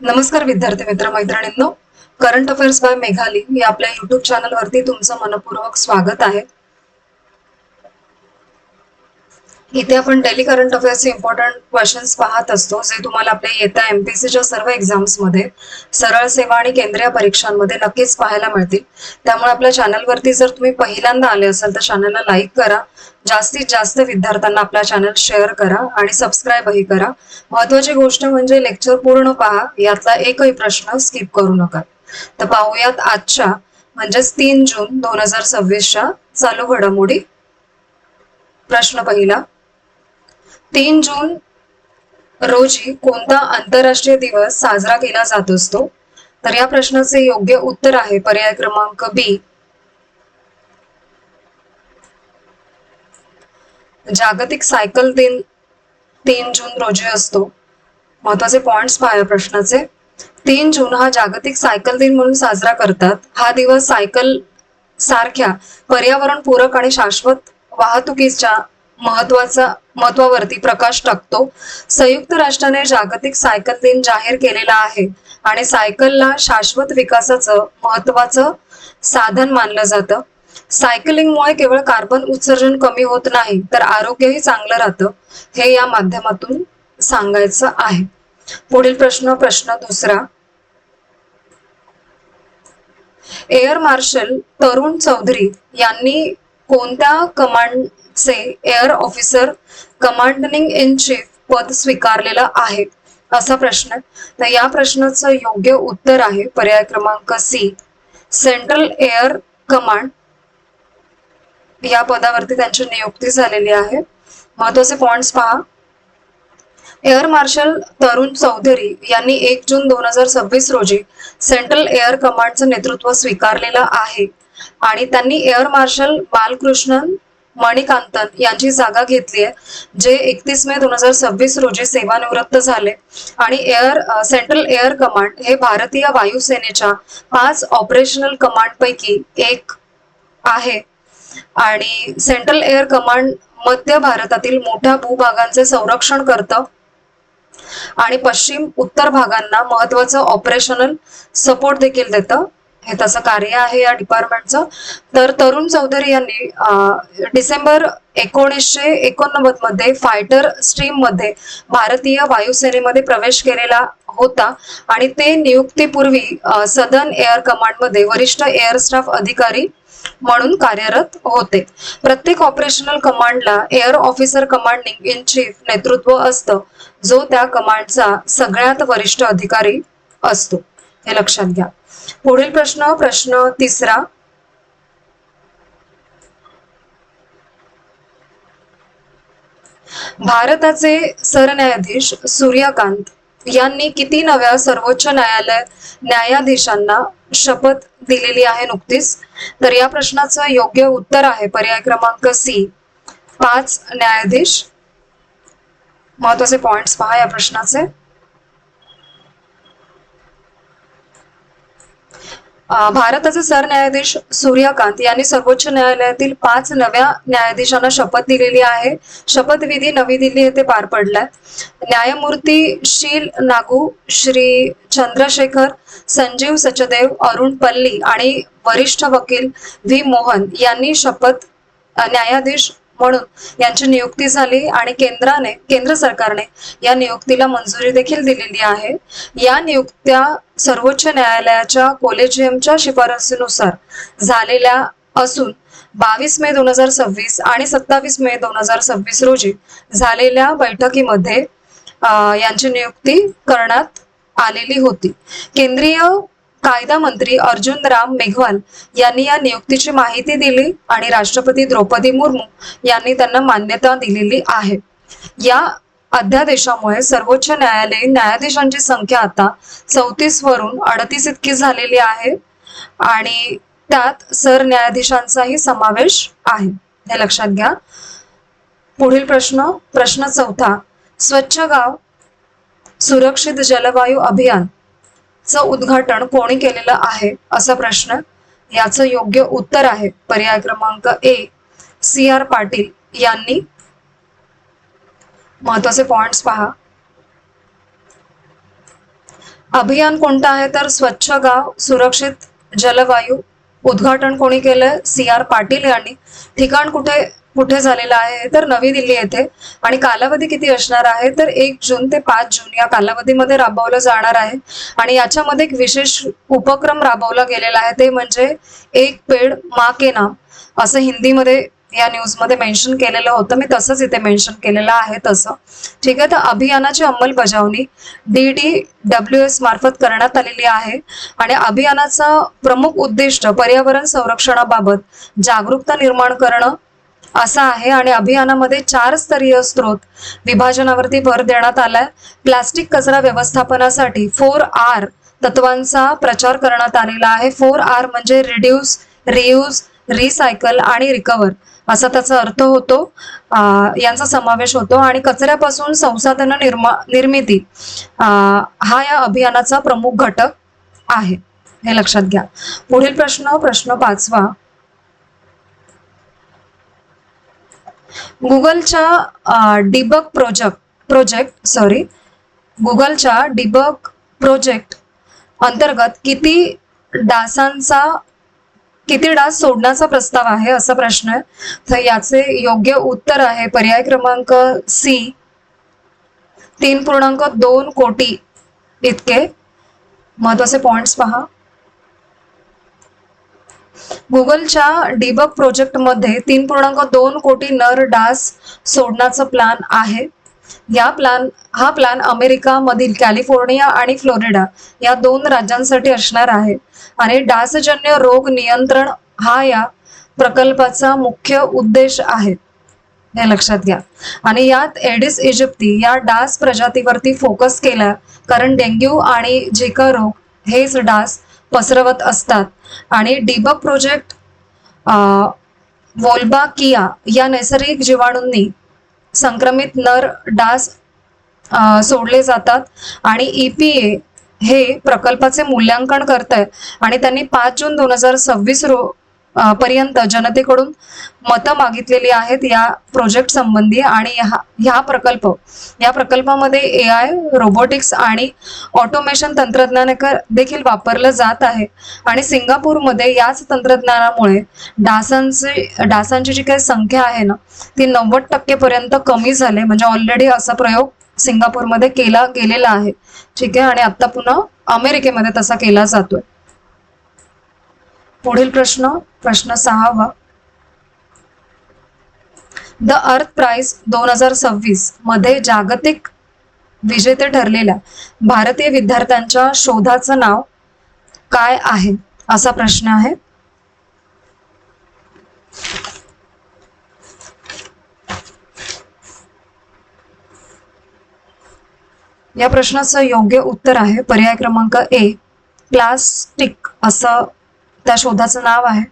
नमस्कार विद्यार्थी मित्र मैत्रिणींनो. करंट अफेअर्स बाय मेघाली या आपल्या युट्यूब चॅनलवरती तुमचं मनपूर्वक स्वागत आहे. इथे आपण डेली करंट अफेअर्सचे इम्पॉर्टंट क्वेश्चन्स पाहत असतो, जे तुम्हाला आपल्या येत्या एमपीएससीच्या सर्व एक्झाम्समध्ये, सरळ सेवा आणि केंद्रीय परीक्षांमध्ये नक्कीच पाहायला मिळतील. त्यामुळे आपल्या चॅनलवरती जर तुम्ही पहिल्यांदा आले असाल तर चॅनलला लाईक करा, जास्तीत जास्त विद्यार्थ्यांना आपला चॅनल शेअर करा आणि सबस्क्राईबही करा. महत्वाची गोष्ट म्हणजे लेक्चर पूर्ण पहा, यातला एकही प्रश्न स्किप करू नका. तर पाहूयात आजच्या म्हणजेच 3 जून 2026च्या चालू घडामोडी. प्रश्न पहिला, 3 जून रोजी कोणता आंतरराष्ट्रीय दिवस साजरा केला जात असतो? तर या प्रश्नाचे योग्य उत्तर आहे पर्याय क्रमांक बी, जागतिक सायकल दिन 3 जून रोजी असतो. महत्वाचे पॉइंट्स पहा प्रश्नाचे. 3 जून हा जागतिक सायकल दिन म्हणून साजरा करतात. हा दिवस सायकल सारख्या पर्यावरणपूरक आणि शाश्वत वाहतुकीच्या महत्वावरती प्रकाश टाकतो. संयुक्त राष्ट्राने जागतिक सायकल दिन जाहीर केलेला आहे आणि सायकलला शाश्वत विकासाचं महत्वाचं साधन मानलं जातं. सायकलिंगमुळे केवळ कार्बन उत्सर्जन कमी होत नाही तर आरोग्यही चांगलं राहतं, हे या माध्यमातून सांगायचं आहे. पुढील प्रश्न दुसरा. एअर मार्शल तरुण चौधरी यांनी कोणत्या कमांडचे air officer commanding in chief पद स्वीकारलेलं आहे? असा प्रश्न. तर या प्रश्नाचं योग्य उत्तर आहे पर्याय क्रमांक सी, सेंट्रल एअर कमांड या पदावरती त्यांची नियुक्ती झालेली आहे. महत्वाचे पॉइंट्स पहा. एअर मार्शल तरुण चौधरी यांनी 1 जून 2026 रोजी सेंट्रल एअर कमांडचं नेतृत्व स्वीकारलेलं आहे आणि त्यांनी एअर मार्शल बालकृष्णन मणिकांतन यांची जागा घेतली आहे, जे 31 मे 2026 रोजी सेवानिवृत्त झाले. आणि सेंट्रल एअर कमांड हे भारतीय वायुसेनेच्या 5 ऑपरेशनल कमांड पैकी एक आहे आणि सेंट्रल एअर कमांड मध्य भारतातील मोठ्या भूभागांचे संरक्षण करतं आणि पश्चिम उत्तर भागांना महत्वाचं ऑपरेशनल सपोर्ट देखील देतं. हे त्याचं कार्य आहे या डिपार्टमेंटचं. तर तरुण चौधरी यांनी डिसेंबर 1989 मध्ये फायटर स्ट्रीम मध्ये भारतीय वायुसेनेमध्ये प्रवेश केलेला होता आणि ते नियुक्तीपूर्वी सदर्न एअर कमांड मध्ये वरिष्ठ एअर स्टाफ अधिकारी म्हणून कार्यरत होते. प्रत्येक ऑपरेशनल कमांडला air officer commanding in chief नेतृत्व असतं, जो त्या कमांडचा सगळ्यात वरिष्ठ अधिकारी असतो. हे लक्षात घ्या. पुढील प्रश्न तिसरा. भारताचे सरन्यायाधीश सूर्यकांत यांनी किती नव्या सर्वोच्च न्यायाधीशांना शपथ दिलेली आहे नुकतीच? तर या प्रश्नाचं योग्य उत्तर आहे पर्याय क्रमांक सी, 5 न्यायाधीश. महत्वाचे पॉइंट्स पहा या प्रश्नाचे. भारताचे सरन्यायाधीश सूर्यकांत यांनी सर्वोच्च न्यायालयातील 5 नव्या न्यायाधीशांना शपथ दिलेली आहे. शपथविधी नवी दिल्ली येथे पार पडलाय. न्यायमूर्ती शील नागू, श्री चंद्रशेखर, संजीव सचदेव, अरुण पल्ली आणि वरिष्ठ वकील व्ही मोहन यांनी शपथ न्यायाधीश म्हणून यांची नियुक्ती झाली आणि केंद्र सरकारने या नियुक्तीला मंजुरी देखील दिलेली आहे. या नियुक्त्या सर्वोच्च न्यायालयाच्या कोलेजियमच्या शिफारसीनुसार झालेल्या असून 22 मे 2026 आणि 27 मे 2026 रोजी झालेल्या बैठकीमध्ये यांची नियुक्ती करण्यात आलेली होती. केंद्रीय कायदा मंत्री अर्जुन राम मेघवाल यांनी या नियुक्तीची माहिती दिली आणि राष्ट्रपती द्रौपदी मुर्मू यांनी त्यांना मान्यता दिलेली आहे. या अध्यादेशामुळे सर्वोच्च न्यायालयीन न्यायाधीशांची संख्या आता 34 वरून 38 इतकी झालेली आहे आणि त्यात सरन्यायाधीशांचाही समावेश आहे. हे लक्षात घ्या. पुढील प्रश्न चौथा. स्वच्छ गाव सुरक्षित जलवायू अभियान चं उद्घाटन कोणी केलेलं आहे? असा प्रश्न. याचं योग्य उत्तर आहे पर्याय क्रमांक ए, CR पाटील यांनी. महत्वाचे पॉइंट्स पहा. अभियान कोणतं आहे तर स्वच्छ गाव सुरक्षित जलवायू. उद्घाटन कोणी केलंय? CR पाटील यांनी. ठिकाण कुठे कुठे झालेलं आहे तर नवी दिल्ली येथे. आणि कालावधी किती असणार आहे तर 1 जून ते 5 जून या कालावधीमध्ये राबवलं जाणार आहे. आणि याच्यामध्ये एक विशेष उपक्रम राबवला गेलेला आहे ते म्हणजे एक पेड माँ के नाम असं हिंदीमध्ये या न्यूजमध्ये मेन्शन केलेलं होतं. मी तसंच इथे मेन्शन केलेलं आहे तसं. ठीक आहे. तर अभियानाची अंमलबजावणी DDWS मार्फत करण्यात आलेली आहे. आणि अभियानाचा प्रमुख उद्दिष्ट पर्यावरण संरक्षणाबाबत जागरूकता निर्माण करणं असा आहे. आणि अभियानामध्ये 4 स्तरीय स्त्रोत विभाजनावरती भर देण्यात आलाय. प्लास्टिक कचरा व्यवस्थापनासाठी 4R तत्वांचा प्रचार करण्यात आलेला आहे. 4R म्हणजे रिड्यूस, रियूज, रिसायकल आणि रिकव्हर असा त्याचा अर्थ होतो. यांचा समावेश होतो. आणि कचऱ्यापासून संसाधन निर्मिती हा या अभियानाचा प्रमुख घटक आहे, हे लक्षात घ्या. पुढील प्रश्न 5वा. गुगलच्या डिबग प्रोजेक्ट अंतर्गत किती डास सोडण्याचा प्रस्ताव आहे असा प्रश्न आहे. तर याचे योग्य उत्तर आहे पर्याय क्रमांक C, 3.2 कोटी इतके. महत्वाचे पॉइंट्स पहा. गुगलच्या डिबग प्रोजेक्टमध्ये 3.2 कोटी नर डास सोडण्याचा प्लॅन आहे. हा प्लॅन अमेरिकामधील कॅलिफोर्निया आणि फ्लोरिडा या 2 राज्यांसाठी असणार आहे. आणि डासजन्य रोग नियंत्रण हा या प्रकल्पाचा मुख्य उद्देश आहे, हे लक्षात घ्या. आणि यात एडिस इजिप्ती या डास प्रजातीवरती फोकस केला, कारण डेंग्यू आणि झिका रोग हेच डास पसरवत असतात. आणि डिबग प्रोजेक्ट वोल्बाकिया या नैसर्गिक जीवाणूंनी संक्रमित नर डास सोडले जातात. आणि EPA हे प्रकल्पाचे मूल्यांकन करत आहे. आणि त्यांनी 5 जून 2026 पर्यंत जनतेकडून मतं मागितलेली आहेत या प्रोजेक्ट संबंधी. आणि या प्रकल्पामध्ये AI, रोबोटिक्स आणि ऑटोमेशन तंत्रज्ञान देखील वापरलं जात आहे. आणि सिंगापूरमध्ये याच तंत्रज्ञानामुळे डासांची जी काही संख्या आहे ना ती 90% पर्यंत कमी झाली. म्हणजे ऑलरेडी असा प्रयोग सिंगापूरमध्ये केला गेलेला आहे. ठीक आहे. आणि आता पुन्हा अमेरिकेमध्ये तसा केला जातोय. पुढील प्रश्न 6वा. द अर्थ प्राइज 2026 मध्ये जागतिक विजेते ठरलेल्या भारतीय विद्यार्थ्यांच्या शोधाचं नाव काय आहे असा प्रश्न आहे. या प्रश्नाचं योग्य उत्तर आहे पर्याय क्रमांक A, प्लास्टिक असं त्या शोधाचं नाव आहे.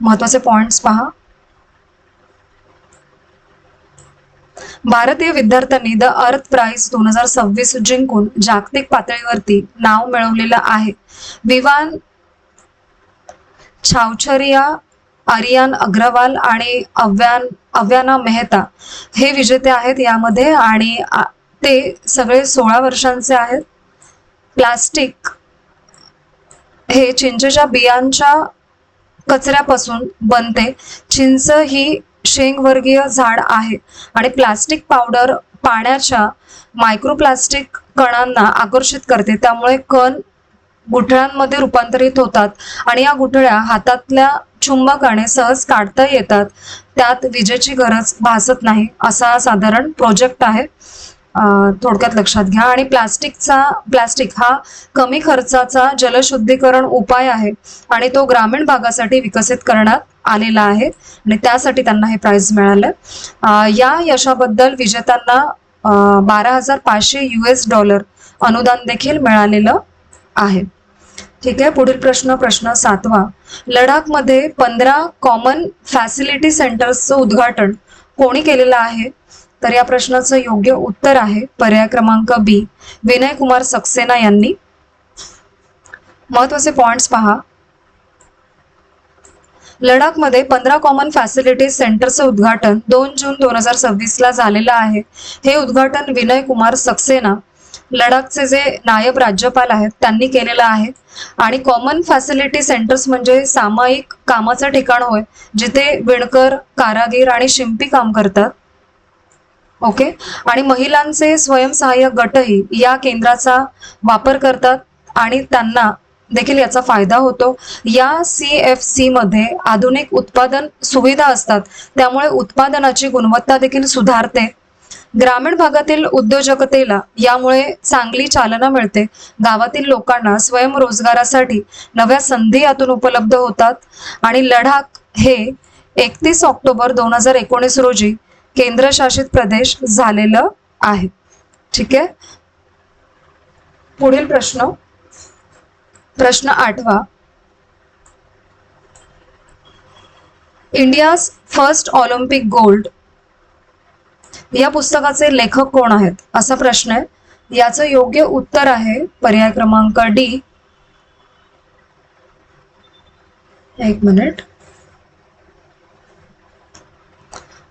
महत्वाचे पॉइंट्स पहा. भारतीय विद्यार्थ्यांनी द अर्थ प्राइज 2026 जिंकून जागतिक पातळीवरती नाव मिळवलेलं आहे. विवान छावछरिया, आर्यन अग्रवाल आणि अव्याना मेहता हे विजेते आहेत यामध्ये. आणि ते सगळे 16 वर्षांचे आहेत. प्लास्टिक हे चिंचेच्या बियांच्या कचऱ्यापासून बनते. चिंच ही शेंगवर्गीय झाड आहे. आणि प्लास्टिक पावडर पाण्याच्या मायक्रोप्लास्टिक कणांना आकर्षित करते, त्यामुळे कण गुठळ्यांमध्ये रूपांतरित होतात. आणि या गुठळ्या हातातल्या चुंबकाने सहज काढता येतात. त्यात विजेची गरज भासत नाही. असा साधारण प्रोजेक्ट आहे, थोडक्यात लक्षात घ्या. आणि प्लास्टिक हा कमी खर्चाचा जलशुद्धीकरण उपाय आहे. आणि तो ग्रामीण भागासाठी विकसित करण्यात आलेला आहे. आणि त्यासाठी त्यांना हे प्राइज मिळालं. या यशाबद्दल विजेत्यांना $12,500 अनुदान देखील मिळालेलं आहे. ठीक आहे. पुढील प्रश्न 7वा. लडाखमध्ये 15 कॉमन फॅसिलिटी सेंटर्सचं उद्घाटन कोणी केलेलं आहे तर या प्रश्नाचं योग्य उत्तर आहे पर्याय क्रमांक B, विनय कुमार सक्सेना यांनी. महत्वाचे पॉइंट्स पहा. लडाखमध्ये 15 कॉमन फॅसिलिटी सेंटरचं उद्घाटन 2 जून 2026 ला झालेलं आहे. हे उद्घाटन विनय कुमार सक्सेना लडाखचे जे नायब राज्यपाल आहेत त्यांनी केलेलं आहे. आणि कॉमन फॅसिलिटी सेंटर्स म्हणजे सामायिक कामाचं ठिकाण होय, जिथे विणकर, कारागीर आणि शिंपी काम करतात. ओके. आणि महिलांचे स्वयंसहाय्यक गटही या केंद्राचा वापर करतात आणि त्यांना देखील याचा फायदा होतो. या CFC मध्ये आधुनिक उत्पादन सुविधा असतात, त्यामुळे उत्पादनाची गुणवत्ता देखील सुधारते. ग्रामीण भागातील उद्योजकतेला यामुळे चांगली चालना मिळते. गावातील लोकांना स्वयंरोजगारासाठी नव्या संधी यातून उपलब्ध होतात. आणि लडाख हे 31 ऑक्टोबर 2019 रोजी केंद्रशासित प्रदेश झालेलं आहे. ठीक आहे. पुढील प्रश्न, प्रश्न 8वा. इंडियाज फर्स्ट ऑलिम्पिक गोल्ड या पुस्तकाचे लेखक कोण आहेत असा प्रश्न आहे. याचं योग्य उत्तर आहे पर्याय क्रमांक डी. एक मिनिट.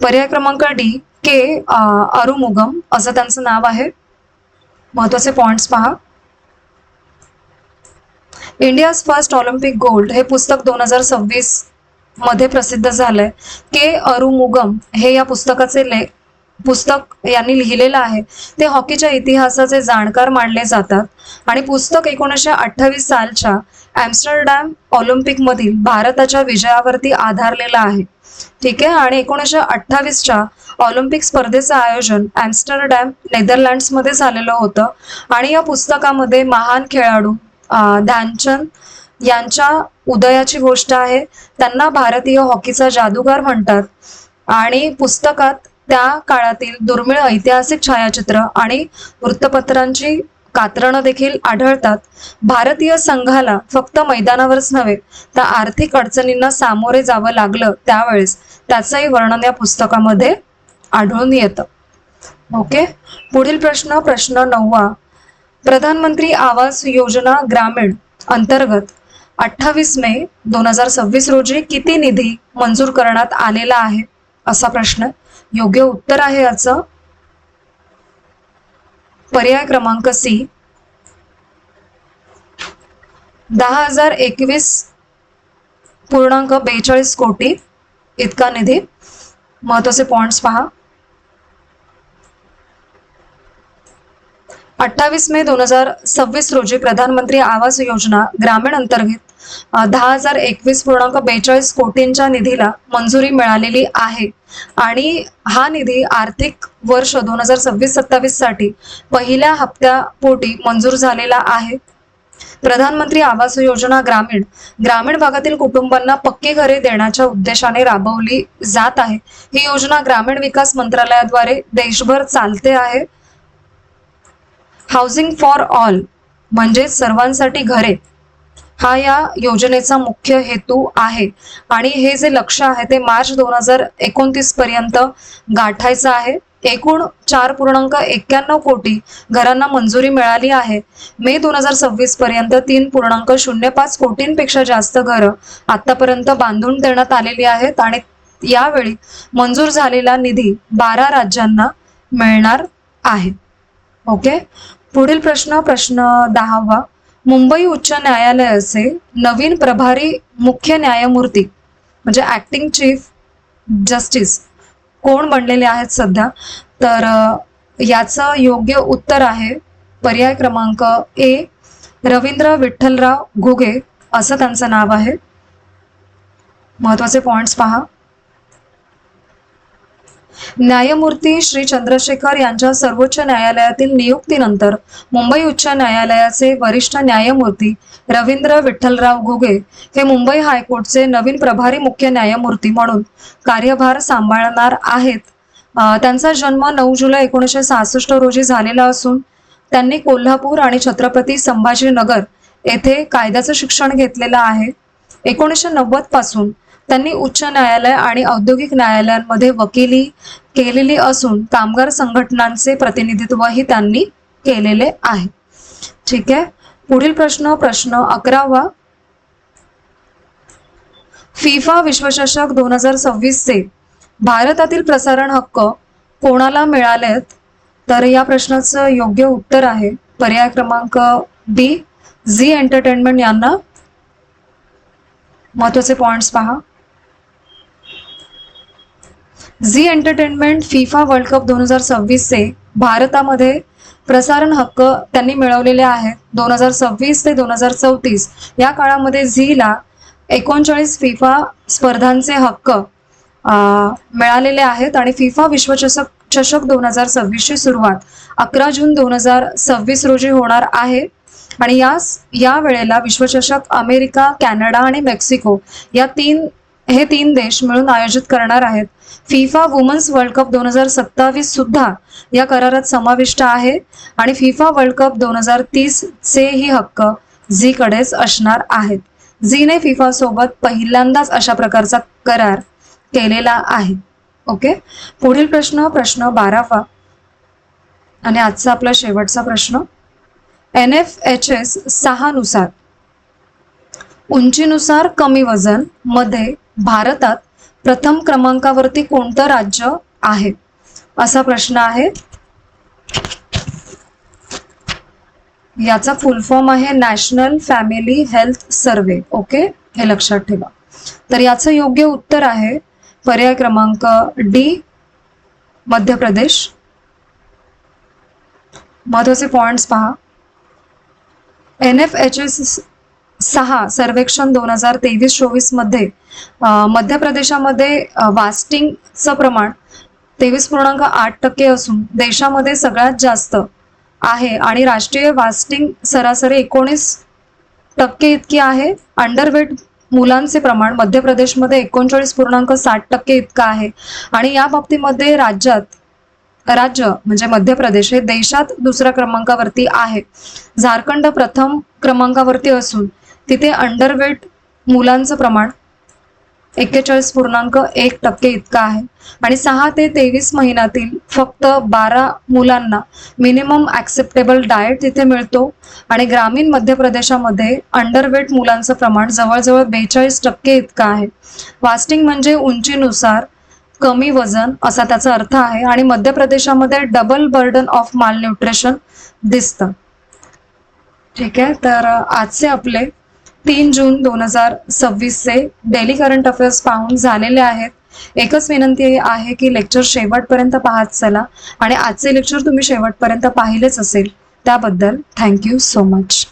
पर्याय क्रमांक डी, के अरुमुगम असं त्यांचं नाव आहे. महत्वाचे पॉइंट्स पहा. इंडियाज फर्स्ट ऑलिम्पिक गोल्ड हे पुस्तक 2026 मध्ये प्रसिद्ध झालंय. के अरुमुगम हे या पुस्तकाचे पुस्तक यांनी लिहिलेलं आहे. ते हॉकीच्या इतिहासाचे जाणकार मानले जातात. आणि पुस्तक 1928 सालच्या ॲम्स्टरडॅम ऑलिम्पिक मधील भारताच्या विजयावरती आधारलेलं आहे. ठीक आहे. आणि 1928च्या ऑलिम्पिक स्पर्धेचं आयोजन ॲम्स्टरडॅम नेदरलँड्स मध्ये झालेलं होतं. आणि या पुस्तकामध्ये महान खेळाडू ध्यानचंद यांच्या उदयाची गोष्ट आहे. त्यांना भारतीय हॉकीचा जादूगार म्हणतात. आणि पुस्तकात त्या काळातील दुर्मिळ ऐतिहासिक छायाचित्र आणि वृत्तपत्रांची कात्रणं देखील आढळतात. भारतीय संघाला फक्त मैदानावरच नव्हे तर आर्थिक अडचणींना सामोरे जावं लागलं त्यावेळेस त्याचंही वर्णन या पुस्तकामध्ये आढळून येतं. ओके. पुढील प्रश्न, प्रश्न 9वा. प्रधानमंत्री आवास योजना ग्रामीण अंतर्गत 28 मे 2026 रोजी किती निधी मंजूर करण्यात आलेला आहे असा प्रश्न. योग्य उत्तर आहे याचं पर्याय क्रमांक सी, 10,021.42 कोटी इतका निधी. महत्वाचे पॉइंट्स पहा. 28 मे 2026 रोजी प्रधानमंत्री आवास योजना ग्रामीण अंतर्गत 10,021.42 कोटींच्या निधीला मंजुरी मिळालेली आहे. आणि हा निधी आर्थिक वर्ष 2026-27 साठी पहिल्या हप्त्यापोटी मंजूर झालेला आहे. प्रधानमंत्री आवास योजना ग्रामीण भागातील कुटुंबांना पक्की घरे देण्याच्या उद्देशाने राबवली जात आहे. ही योजना ग्रामीण विकास मंत्रालयाद्वारे देशभर चालते आहे. हाऊसिंग फॉर ऑल म्हणजे सर्वांसाठी घरे हा या योजनेचा मुख्य हेतू आहे. आणि हे जे लक्ष्य आहे ते मार्च 2029 पर्यंत गाठायचं आहे. एकूण 4.91 कोटी घरांना मंजुरी मिळाली आहे. मे 2026 पर्यंत 3.05 कोटींपेक्षा जास्त घरं आतापर्यंत बांधून देण्यात आलेली आहेत. आणि यावेळी मंजूर झालेला निधी 12 राज्यांना मिळणार आहे. ओके. पुढील प्रश्न, प्रश्न 10वा. मुंबई उच्च न्यायालयाचे नवीन प्रभारी मुख्य न्यायमूर्ती म्हणजे ऍक्टिंग चीफ जस्टिस कोण बनलेले आहेत सध्या. तर याचं योग्य उत्तर आहे पर्याय क्रमांक ए, रवींद्र विठ्ठलराव घुगे असं त्यांचं नाव आहे. महत्वाचे पॉइंट्स पहा. न्यायमूर्ती श्री चंद्रशेखर यांच्या सर्वोच्च न्यायालयातील नियुक्तीनंतर मुंबई उच्च न्यायालयाचे वरिष्ठ न्यायमूर्ती रवींद्र विठ्ठलराव घुगे हे मुंबई हायकोर्टचे नवीन प्रभारी मुख्य न्यायमूर्ती म्हणून कार्यभार सांभाळणार आहेत. त्यांचा जन्म 9 जुलै 1966 रोजी झालेला असून त्यांनी कोल्हापूर आणि छत्रपती संभाजीनगर येथे कायद्याचं शिक्षण घेतलेलं आहे. 1990 पासून त्यांनी उच्च न्यायालय आणि औद्योगिक न्यायालयांमध्ये वकिली केलेली असून कामगार संघटनांचे प्रतिनिधित्वही त्यांनी केलेले आहे. ठीक आहे. पुढील प्रश्न, प्रश्न 11वा. फिफा विश्वचषक 2026 चे भारतातील प्रसारण हक्क कोणाला मिळालेत तर या प्रश्नाचं योग्य उत्तर आहे पर्याय क्रमांक बी, झी एंटरटेनमेंट यांना. महत्वाचे पॉइंट्स पहा. Zee entertainment FIFA World Cup 2026चे भारतामध्ये प्रसारण हक्क त्यांनी मिळवलेले आहेत. 2026 ते 2034 या काळामध्ये झीला 39 फिफा स्पर्धांचे हक्क मिळालेले आहेत आणि फिफा विश्वचषक 2026 ची सुरुवात 11 जून 2026 रोजी होणार आहे आणि या वेळेला विश्वचषक अमेरिका, कॅनडा आणि मेक्सिको या तीन देश मिळून आयोजित करणार आहेत. फिफा वुमन्स वर्ल्ड कप 2027 सुद्धा या करारात समाविष्ट आहे आणि फिफा वर्ल्ड कप 2030 चेही हक्क झीकडेच असणार आहेत. झीने फिफा सोबत पहिल्यांदाच अशा प्रकारचा करार केलेला आहे. ओके, पुढील प्रश्न 12वा आणि आजचा आपला शेवटचा प्रश्न. NFHS 6 नुसार उंचीनुसार कमी वजन मध्ये भारतात प्रथम क्रमांकावरती कोणतं राज्य आहे, असा प्रश्न आहे. याचा फुल फॉर्म आहे national family health survey. Okay, हे लक्षात ठेवा. तर याचं योग्य उत्तर आहे पर्याय क्रमांक डी, मध्य प्रदेश. महत्वाचे पॉइंट्स पहा. NFHS 6 सर्वेक्षण 2023-24 मध्ये मध्य प्रदेशामध्ये वास्टिंगचं प्रमाण 23.8% असून देशामध्ये सगळ्यात जास्त आहे आणि राष्ट्रीय वास्टिंग सरासरी 19% इतकी आहे. अंडरवेट मुलांचे प्रमाण मध्य प्रदेशमध्ये 39.7% इतकं आहे आणि या बाबतीमध्ये राज्य म्हणजे मध्य प्रदेश हे देशात दुसऱ्या क्रमांकावरती आहे. झारखंड प्रथम क्रमांकावरती असून तिथे अंडरवेट मुलांचं प्रमाण 41.1% इतकं आहे आणि 6 ते 23 महिन्यातील फक्त 12 मुलांना मिनिमम ॲक्सेप्टेबल डाएट तिथे मिळतो आणि ग्रामीण मध्य प्रदेशामध्ये अंडरवेट मुलांचं प्रमाण जवळजवळ 42% इतकं आहे. वास्टिंग म्हणजे उंचीनुसार कमी वजन असा त्याचा अर्थ आहे आणि मध्य प्रदेशामध्ये डबल बर्डन ऑफ मालन्यूट्रिशन दिसतं. ठीक आहे, तर आजचे आपले 3 जून 2026चे डेली करंट अफेअर्स पाहून झालेले आहेत. एकच विनंती आहे की लेक्चर शेवटपर्यंत पाहत चला आणि आजचे लेक्चर तुम्ही शेवटपर्यंत पाहिलेच असेल त्याबद्दल थँक्यू सो मच.